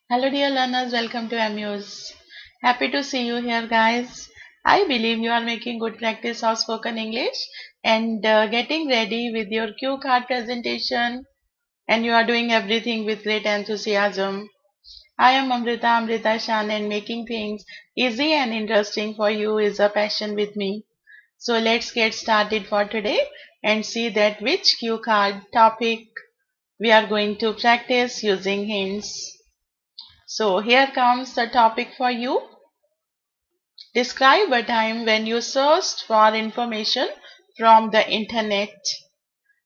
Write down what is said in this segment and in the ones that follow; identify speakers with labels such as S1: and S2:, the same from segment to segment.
S1: Hello, dear learners. Welcome to Amuse. Happy to see you here, guys. I believe you are making good practice of spoken English and getting ready with your cue card presentation, and you are doing everything with great enthusiasm. I am Amrita Shan, and making things easy and interesting for you is a passion with me. So let's get started for today and see that which cue card topic we are going to practice using hints. So here comes the topic for you. Describe a time when you searched for information from the internet.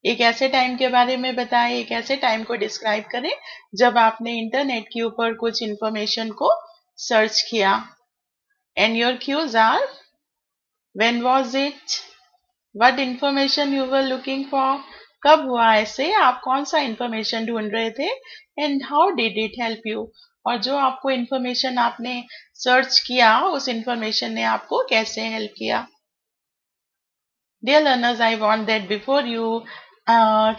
S1: एक ऐसे time के बारे में बताएं, एक ऐसे time को describe करें जब आपने इंटरनेट के ऊपर कुछ इंफॉर्मेशन को सर्च किया. And your cues are when was it, what information you were looking for, कब हुआ ऐसे, आप कौन सा इंफॉर्मेशन ढूंढ रहे थे, and how did it help you, और जो आपको इंफॉर्मेशन आपने सर्च किया उस इंफॉर्मेशन ने आपको कैसे हेल्प किया. Dear learners, I want that before you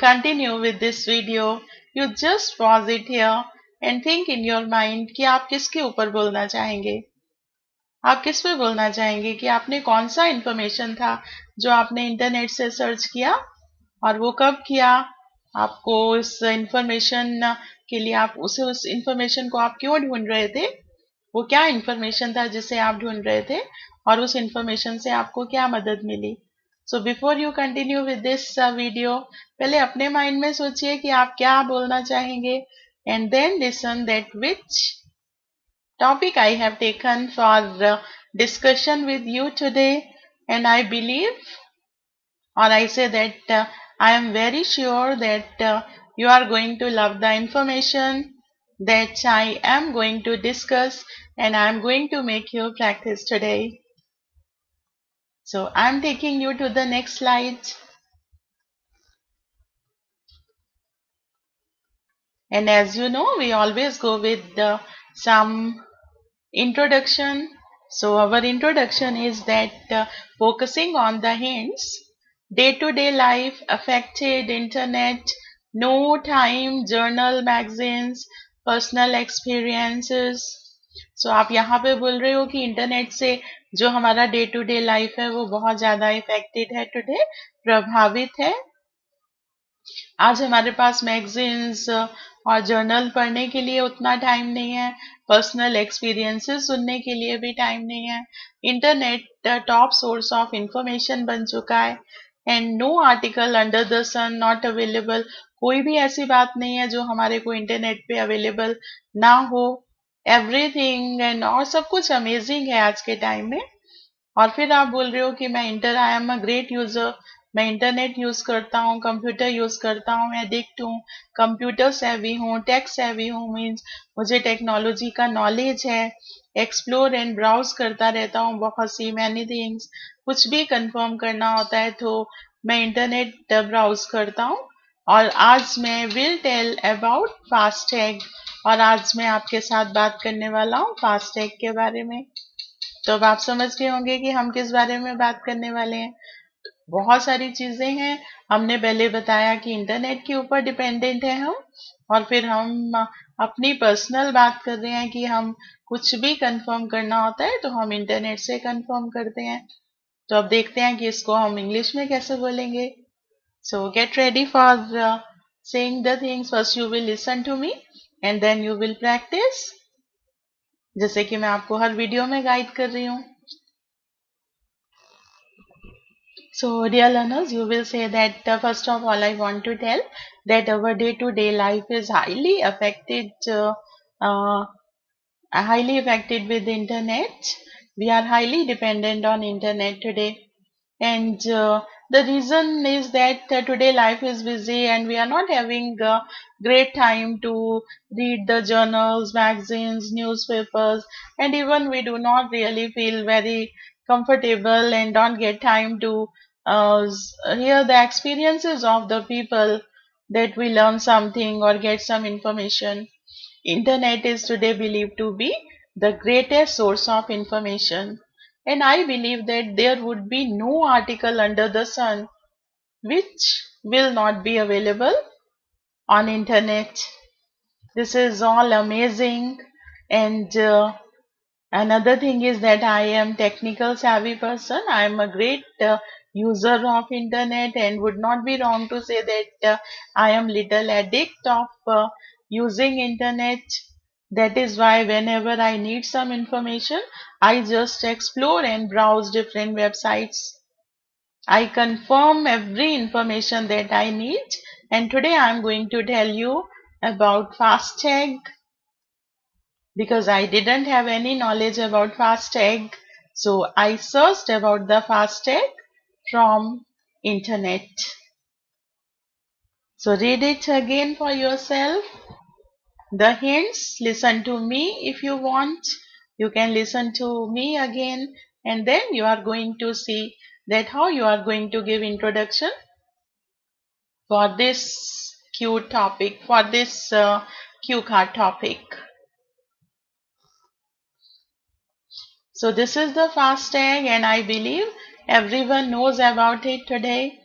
S1: continue with this video, you just pause it here and think in your mind कि आप किसके ऊपर बोलना चाहेंगे. आप किस पे बोलना चाहेंगे कि आपने कौन सा इंफॉर्मेशन था जो आपने इंटरनेट से सर्च किया और वो कब किया, आपको उस इंफॉर्मेशन के लिए आप उस इंफॉर्मेशन को आप क्यों ढूंढ रहे थे, वो क्या इंफॉर्मेशन था जिसे आप ढूंढ रहे थे और उस इंफॉर्मेशन से आपको क्या मदद मिली. So before you continue with this video, पहले अपने माइंड में सोचिए कि आप क्या बोलना चाहेंगे and then listen that which topic I have taken for discussion with you today, and I believe, or I say that I am very sure that you are going to love the information that I am going to discuss, and I am going to make you practice today. So I am taking you to the next slide. And as you know, we always go with some introduction. So our introduction is that focusing on the hints, day-to-day life, affected internet, no time, journal, magazines, personal experiences. So आप यहाँ पे बोल रहे हो कि internet से जो हमारा डे टू डे लाइफ है वो बहुत ज़्यादा इफेक्टेड है टुडे, प्रभावित है. आज हमारे पास मैगजीन्स और जर्नल पढ़ने के लिए उतना टाइम नहीं है, पर्सनल एक्सपीरियंसेस सुनने के लिए भी टाइम नहीं है. Internet top source of information बन चुका है and no article under the sun not available. कोई भी ऐसी बात नहीं है जो हमारे को इंटरनेट पे अवेलेबल ना हो. एवरीथिंग एंड और सब कुछ अमेजिंग है आज के टाइम में. और फिर आप बोल रहे हो कि I am a great user, मैं इंटरनेट यूज करता हूँ, कंप्यूटर यूज करता हूँ, मैं एडिक्ट हूँ, कंप्यूटर सेवी हूँ, टेक सेवी हूँ, मीन्स मुझे टेक्नोलॉजी का नॉलेज है, एक्सप्लोर एंड ब्राउज करता रहता हूँ बहुत सी मैनी थिंग्स. कुछ भी कंफर्म करना होता है तो मैं इंटरनेट ब्राउज करता हूँ. और आज मैं विल टेल अबाउट फास्टैग, और आज मैं आपके साथ बात करने वाला हूँ फास्टैग के बारे में. तो अब आप समझ गए होंगे कि हम किस बारे में बात करने वाले हैं. बहुत सारी चीजें हैं. हमने पहले बताया कि इंटरनेट के ऊपर डिपेंडेंट है हम, और फिर हम अपनी पर्सनल बात कर रहे हैं कि हम कुछ भी कंफर्म करना होता है तो हम इंटरनेट से कंफर्म करते हैं. तो अब देखते हैं कि इसको हम इंग्लिश में कैसे बोलेंगे. So get ready for saying the things. First you will listen to me and then you will practise, जैसे कि मैं आपको हर वीडियो में गाइड कर रही हूँ. So, dear learners, you will say that first of all, I want to tell that our day-to-day life is uh, highly affected with the internet. We are highly dependent on internet today, and the reason is that today life is busy and we are not having great time to read the journals, magazines, newspapers, and even we do not really feel very comfortable and don't get time to hear the experiences of the people, that we learn something or get some information. Internet is today believed to be the greatest source of information, and I believe that there would be no article under the sun which will not be available on internet. This is all amazing. And another thing is that I am technical savvy person. I am a great user of internet and would not be wrong to say that I am little addict of using internet. That is why whenever I need some information, I just explore and browse different websites. I confirm every information that I need, and today I am going to tell you about FASTag, because I didn't have any knowledge about FASTag. So I searched about the FASTag from internet. So read it again for yourself. The hints, listen to me if you want. You can listen to me again, and then you are going to see that how you are going to give introduction for this Q topic, for this Q card topic. So this is the FASTag, and I believe everyone knows about it today.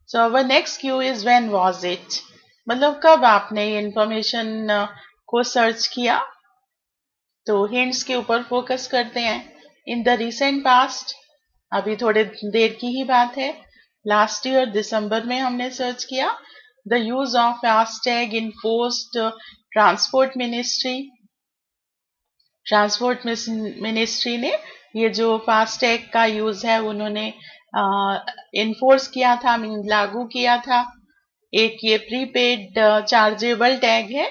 S1: So our next Q is when was it? मतलब कब आपने ये information को search किया? तो hints के ऊपर focus करते हैं. इन द रिसेंट पास्ट, अभी थोड़े देर की ही बात है. लास्ट ईयर दिसंबर में हमने सर्च किया. The use of FASTag enforced transport ministry. Transport ministry ने ये जो फास्टैग का यूज है उन्होंने इन्फोर्स किया था, लागू किया था. एक ये प्रीपेड चार्जेबल टैग है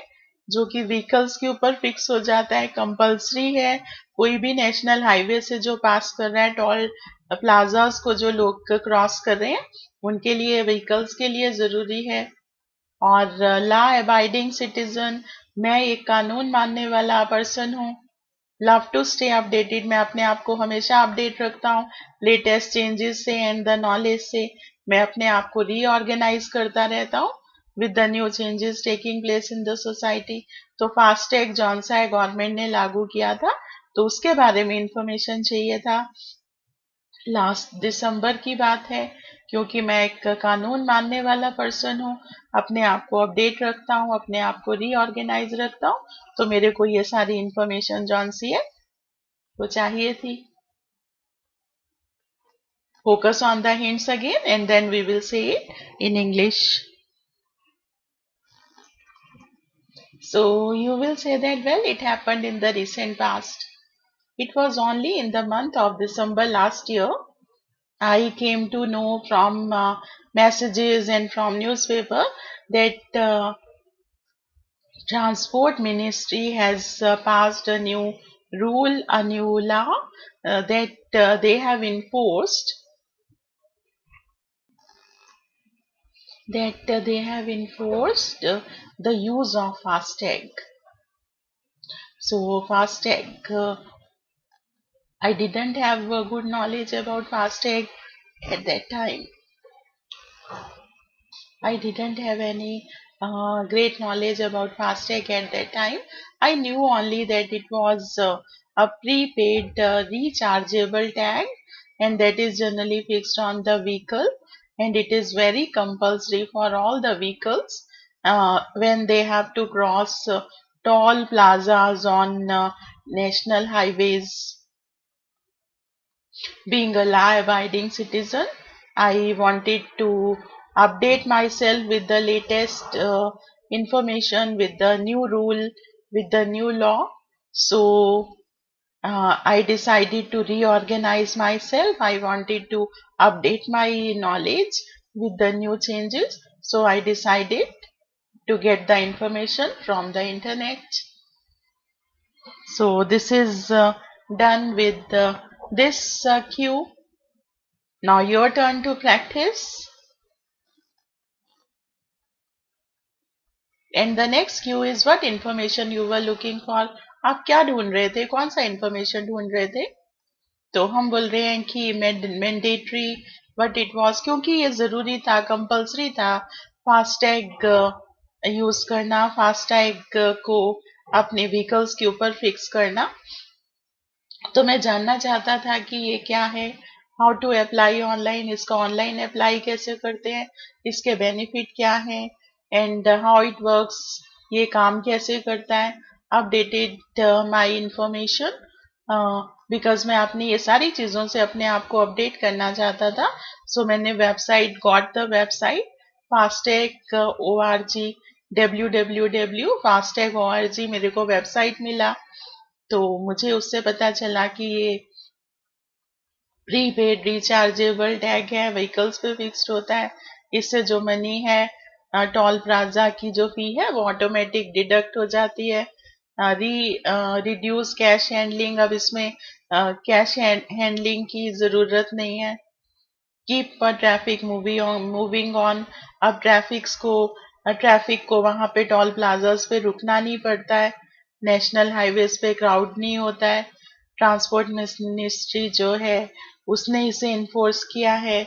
S1: जो कि व्हीकल्स के ऊपर फिक्स हो जाता है, कंपल्सरी है. कोई भी नेशनल हाईवे से जो पास कर रहा है, टोल प्लाजास को जो लोग क्रॉस कर रहे हैं उनके लिए, व्हीकल्स के लिए जरूरी है. और लॉ अबाइडिंग सिटीजन, मैं एक कानून मानने वाला पर्सन हूँ. लव टू स्टे अपडेटेड, मैं अपने आप को हमेशा अपडेट रखता हूँ लेटेस्ट चेंजेस से एंड द नॉलेज से. मैं अपने आप को रीऑर्गेनाइज करता रहता हूँ with the new changes taking place in the society. तो फास्टैग जौन सा है गवर्नमेंट ने लागू किया था, तो उसके बारे में इंफॉर्मेशन चाहिए था. लास्ट दिसंबर की बात है. क्योंकि मैं एक कानून मानने वाला पर्सन हूँ, अपने आप को अपडेट रखता हूँ, अपने आप को रीऑर्गेनाइज रखता हूँ, तो मेरे को ये सारी इंफॉर्मेशन जौन सी है वो चाहिए थी. Focus on the hints again and then we will say it in English. So you will say that, well, it happened in the recent past. It was only in the month of December last year I came to know from messages and from newspaper that Transport Ministry has passed a new rule, a new law that they have enforced, the use of FASTag. So FASTag, I didn't have a good knowledge about FASTag at that time. I didn't have any great knowledge about FASTag at that time. I knew only that it was a prepaid rechargeable tag, and that is generally fixed on the vehicle, and it is very compulsory for all the vehicles when they have to cross toll plazas on national highways. Being a law-abiding citizen, I wanted to update myself with the latest information, with the new rule, with the new law. So I decided to reorganize myself. I wanted to update my knowledge with the new changes. So I decided to get the information from the internet. So this is done with this cue. Now your turn to practice. And the next cue is what information you were looking for. आप क्या ढूंढ रहे थे, कौन सा information ढूंढ रहे थे? तो हम बोल रहे हैं कि मैंडेटरी, बट इट वाज, क्योंकि ये जरूरी था, कंपल्सरी था फास्टैग यूज करना, फास्टैग को अपने व्हीकल्स के ऊपर फिक्स करना. तो मैं जानना चाहता था कि ये क्या है, हाउ टू अप्लाई ऑनलाइन, इसका ऑनलाइन अप्लाई कैसे करते हैं, इसके बेनिफिट क्या है, एंड हाउ इट वर्क्स ये काम कैसे करता है, अपडेटेड माई इंफॉर्मेशन, बिकॉज मैं अपनी ये सारी चीज़ों से अपने आप को अपडेट करना चाहता था. सो मैंने website, got the website FASTag ORG, www.fastag.org मेरे को वेबसाइट मिला. तो मुझे उससे पता चला कि ये प्रीपेड रिचार्जेबल टैग है, व्हीकल्स पे फिक्स्ड होता है. इससे जो मनी है टोल प्लाजा की जो फी है वो ऑटोमेटिक डिडक्ट हो जाती है. रिड्यूस कैश हैंडलिंग, अब इसमें कैश हैंडलिंग की जरूरत नहीं है. कीप ट्रैफिक मूविंग ऑन, अब ट्रैफिक को वहां पे टोल प्लाजास पे रुकना नहीं पड़ता है. नेशनल हाईवेज पे क्राउड नहीं होता है. ट्रांसपोर्ट मिनिस्ट्री जो है उसने इसे इन्फोर्स किया है.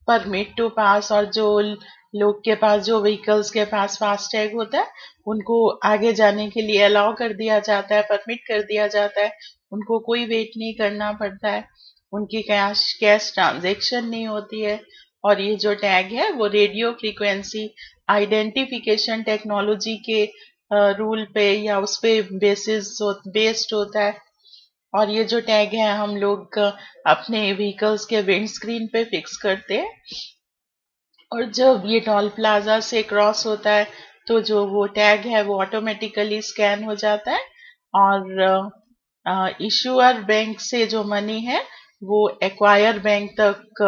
S1: परमिट टू पास, और जो लोग के पास, जो व्हीकल्स के पास फास्टैग होता है उनको आगे जाने के लिए अलाउ कर दिया जाता है, परमिट कर दिया जाता है. उनको कोई वेट नहीं करना पड़ता है, उनकी कैश ट्रांजैक्शन नहीं होती है. और ये जो टैग है वो रेडियो फ्रीक्वेंसी आइडेंटिफिकेशन टेक्नोलॉजी के रूल पे या उस पे बेस्ड होता है. और ये जो टैग है हम लोग अपने व्हीकल्स के विंड स्क्रीन पे फिक्स करते हैं. और जब ये टोल प्लाजा से क्रॉस होता है तो जो वो टैग है वो ऑटोमेटिकली स्कैन हो जाता है. और इशूअर बैंक से जो मनी है वो एक्वायर बैंक तक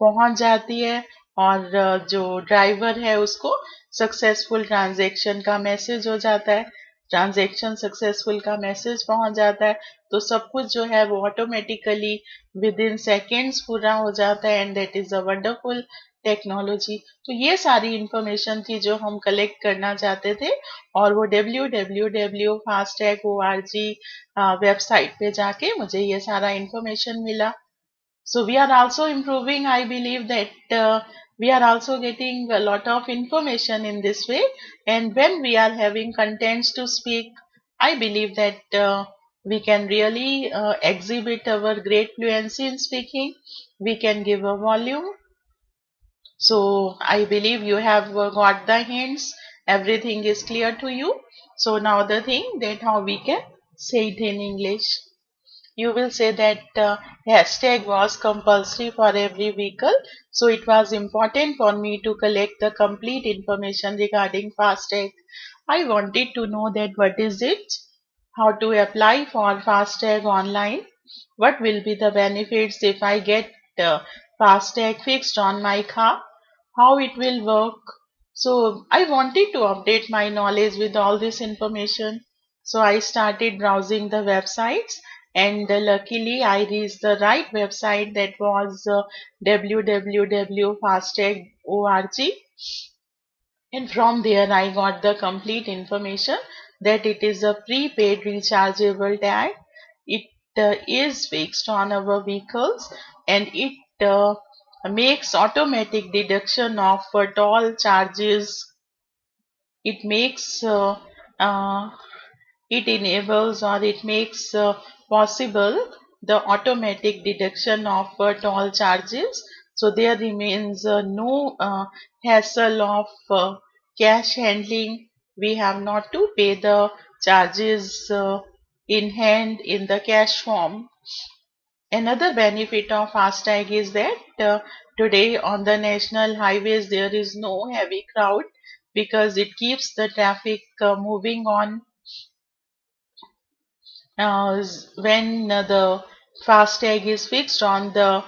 S1: पहुंच जाती है. और जो ड्राइवर है उसको सक्सेसफुल ट्रांजैक्शन का मैसेज हो जाता है, ट्रांजैक्शन सक्सेसफुल का मैसेज पहुंच जाता है. तो सब कुछ जो है वो ऑटोमेटिकली विद इन सेकेंड्स पूरा हो जाता है. And that is a wonderful technology. तो ये सारी इंफॉर्मेशन थी जो हम कलेक्ट करना चाहते थे, और वो www.fastag.org वेबसाइट पे जाके मुझे ये सारा इंफॉर्मेशन मिला. So we are also improving. I believe that we are also getting a lot of information in this way. And when we are having contents to speak, I believe that we can really exhibit our great fluency in speaking. We can give a volume. So I believe you have got the hints. Everything is clear to you. So now the thing that how we can say it in English. You will say that hashtag was compulsory for every vehicle. So it was important for me to collect the complete information regarding FASTag. I wanted to know that what is it, how to apply for FASTag online, what will be the benefits if I get FASTag fixed on my car, how it will work. So I wanted to update my knowledge with all this information. So I started browsing the websites, and luckily I reached the right website, that was www.fastag.org. And from there I got the complete information that it is a prepaid rechargeable tag. It is fixed on our vehicles, and it makes automatic deduction of toll charges. It makes it enables, or it makes possible the automatic deduction of toll charges. So there remains no hassle of cash handling. We have not to pay the charges in hand in the cash form. Another benefit of FASTag is that today on the national highways there is no heavy crowd, because it keeps the traffic moving on. When the FASTag is fixed on the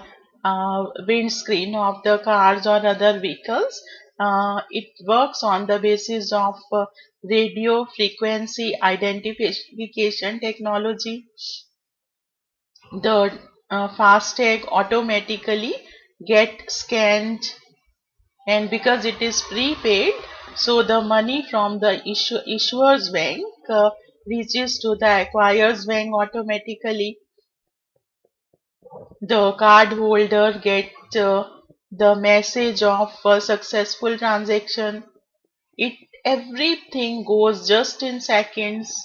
S1: windscreen of the cars or other vehicles, it works on the basis of radio frequency identification technology. The FASTag automatically get scanned, and because it is prepaid, so the money from the issuer's bank reaches to the acquirer's bank automatically. The card holder get the message of a successful transaction. It Everything goes just in seconds,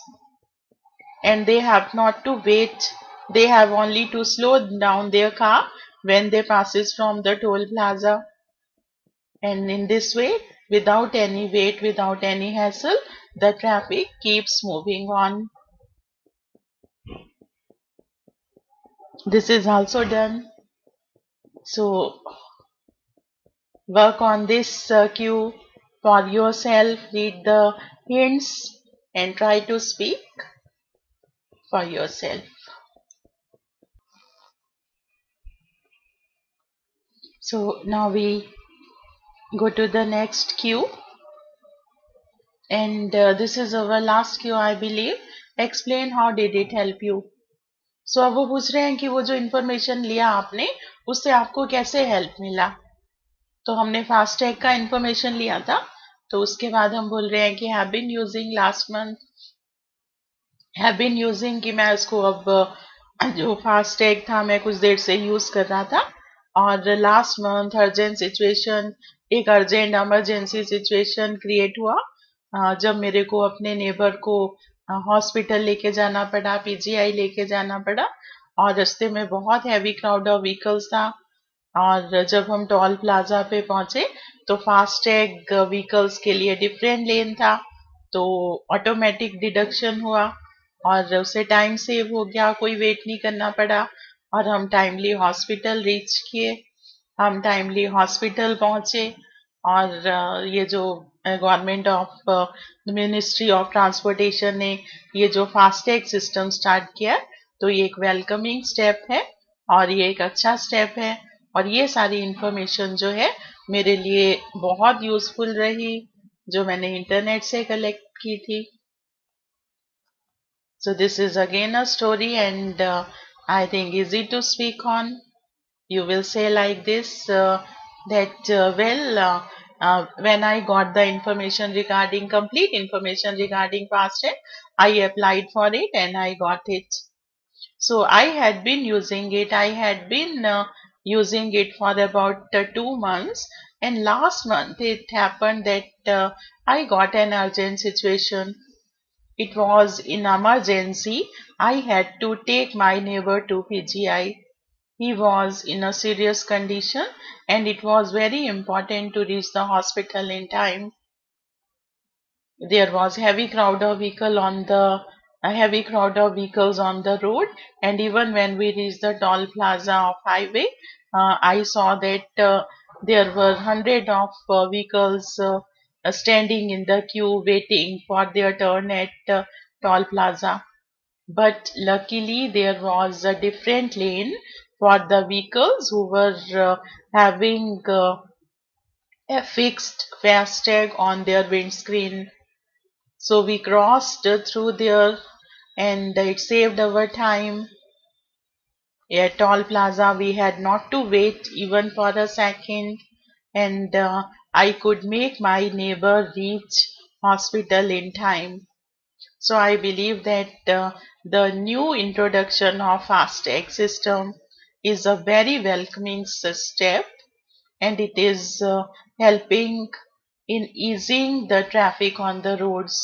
S1: and they have not to wait. They have only to slow down their car when they passes from the toll plaza. And in this way, without any wait, without any hassle, the traffic keeps moving on. This is also done. So work on this cue for yourself, read the hints and try to speak for yourself. So now we go to the next cue, and this is our last cue, I believe. Explain how did it help you. So अब वो पूछ रहे हैं कि वो जो information लिया आपने उससे आपको कैसे हेल्प मिला. तो हमने फास्टैग का इंफॉर्मेशन लिया था, तो उसके बाद हम बोल रहे हैं कि have been using last month, have been using कि मैं उसको अब जो फास्टैग था मैं कुछ देर से यूज कर रहा था, और लास्ट मंथ अर्जेंट सिचुएशन, एक अर्जेंट इमरजेंसी सिचुएशन क्रिएट हुआ जब मेरे को अपने नेबर को हॉस्पिटल लेके जाना पड़ा, पीजीआई लेके जाना पड़ा, और रास्ते में बहुत हैवी क्राउड ऑफ व्हीकल्स था. और जब हम टोल प्लाजा पे पहुंचे तो फास्टैग व्हीकल्स के लिए डिफरेंट लेन था, तो ऑटोमेटिक डिडक्शन हुआ और उससे टाइम सेव हो गया, कोई वेट नहीं करना पड़ा, और हम टाइमली हॉस्पिटल रीच किए, हम टाइमली हॉस्पिटल पहुंचे. और ये जो government of ministry of transportation ने ये जो फास्टैग सिस्टम स्टार्ट किया, तो ये एक वेलकमिंग स्टेप है और ये एक अच्छा स्टेप है, और ये सारी इंफॉर्मेशन जो है मेरे लिए बहुत यूजफुल रही जो मैंने इंटरनेट से कलेक्ट की थी. So this is again a story, and I think easy to speak on. You will say like this that when I got the information regarding complete information regarding FASTag, I applied for it and I got it. So I had been using it. I had been using it for about 2 months, and last month it happened that I got an urgent situation. It was in emergency. I had to take my neighbor to PGI. He was in a serious condition and it was very important to reach the hospital in time. There was heavy crowd of vehicle on the a heavy crowd of vehicles on the road, and even when we reached the toll plaza of highway, I saw that there were hundred of vehicles standing in the queue waiting for their turn at toll plaza. But luckily there was a different lane for the vehicles who were having a fixed FASTag on their windscreen. So we crossed through there and it saved our time. At Toll Plaza we had not to wait even for a second, and I could make my neighbor reach hospital in time. So I believe that the new introduction of FASTag system is a very welcoming step, and it is helping in easing the traffic on the roads.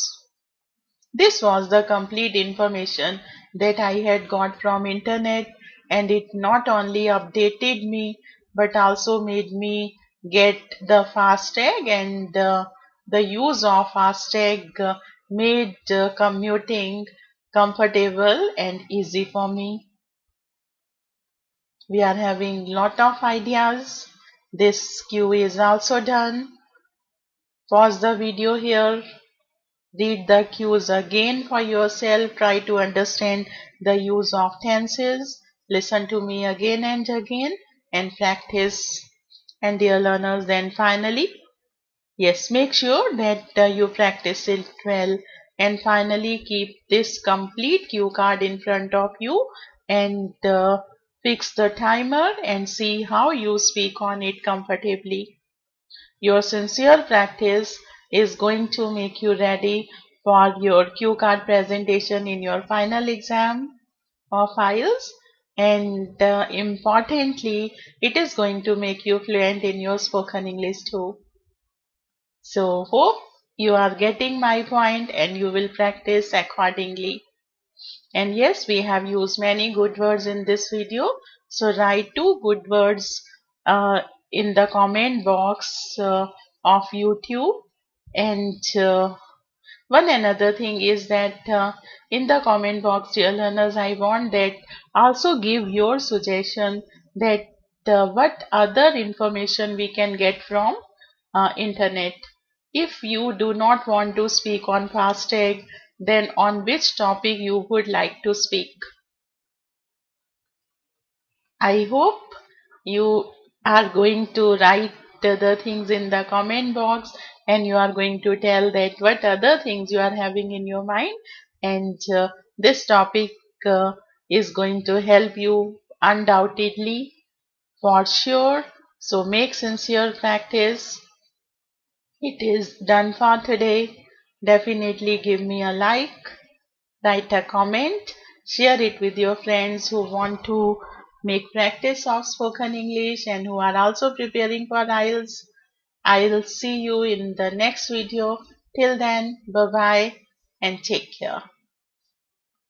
S1: This was the complete information that I had got from internet, and it not only updated me but also made me get the FASTag, and the use of FASTag made commuting comfortable and easy for me. We are having lot of ideas. This cue is also done. Pause the video here. Read the cues again for yourself. Try to understand the use of tenses. Listen to me again and again and practice. And dear learners, then finally, yes, make sure that you practice it well. And finally, keep this complete cue card in front of you and fix the timer and see how you speak on it comfortably. Your sincere practice is going to make you ready for your cue card presentation in your final exam or files, and importantly, it is going to make you fluent in your spoken English too. So hope you are getting my point and you will practice accordingly. And yes, we have used many good words in this video. So write 2 good words in the comment box of YouTube, and One another thing is that in the comment box, dear learners, I want that also give your suggestion that what other information we can get from internet. If you do not want to speak on FASTag, then on which topic you would like to speak. I hope you are going to write the things in the comment box, and you are going to tell that what other things you are having in your mind, and this topic is going to help you undoubtedly, for sure. So make sincere practice. It is done for today. Definitely give me a like, write a comment, share it with your friends who want to make practice of spoken English and who are also preparing for IELTS. I'll see you in the next video. Till then, bye bye and take care.